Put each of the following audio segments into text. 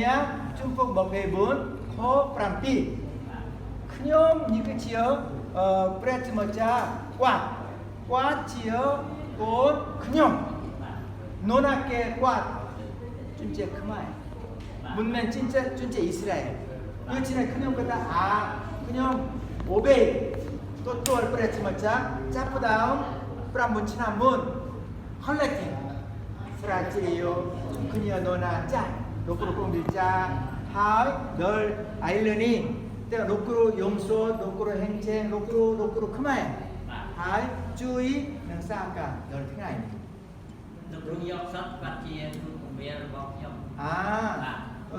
Mia Trung Quốc một về vốn khó Prampi Khnyom như cái chiếu Pret mà cha quát chiếu cốt Khnyom Nonake quát 준제 그마에 문면 진짜 준제 이스라엘 그치네 그냥 그다 그냥 오베이 또 얼프레츠 맞자 짜프다운 프람문 치나문 헐레팅 프라치리요 그냥 너나 짜 로크로 공들자 하이 널 아일러니 때가 로크로 용소 로크로 행체 로크로 그마에 하이 주의 능사가 널 탱아이 lúc dọc sắt và chia cùng bia bọc nhau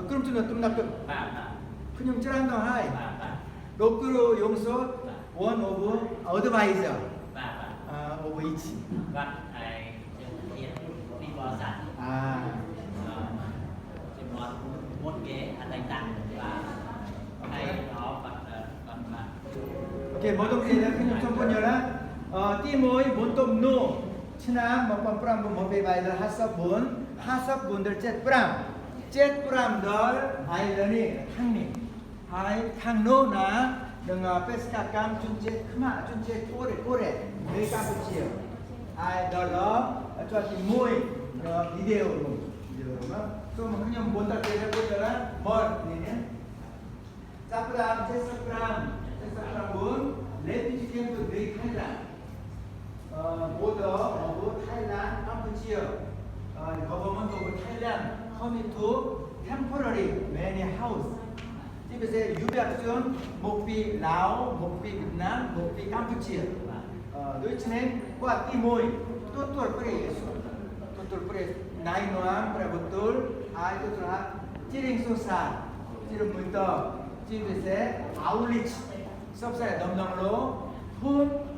그럼 좀 나쁘 bà 그냥 쩌랑도 하이 로크로 용소 원 오브 어드바이저 오브 이치 và ai hiện đi bò sạch chỉ một ghế đánh tặng và hay đó và 오케이 모든 분들 그냥 좀 보여라 띠모이 몬톱노 친한 먹방 프람 모베바이들 하섭분들 젯프람들 아이러니 탕미 하이 탕노나 dengan peskakan junje khma junje kore mereka kecil ai đó cho thì môi video tôi mà không muốn ta kể ra là một này Sapram 4 refugee came to Greek Thailand border of Thailand Cambodia government of Thailand coming to temporary many house 집에서 유배학생 목비 라오 목비 việt 목비 campuchia 도이치네 과 timoy tutur pre nai noam pra betul ai tutur ha chiring susah chiring munto 집에서 outreach सब사에 넘넘로 hun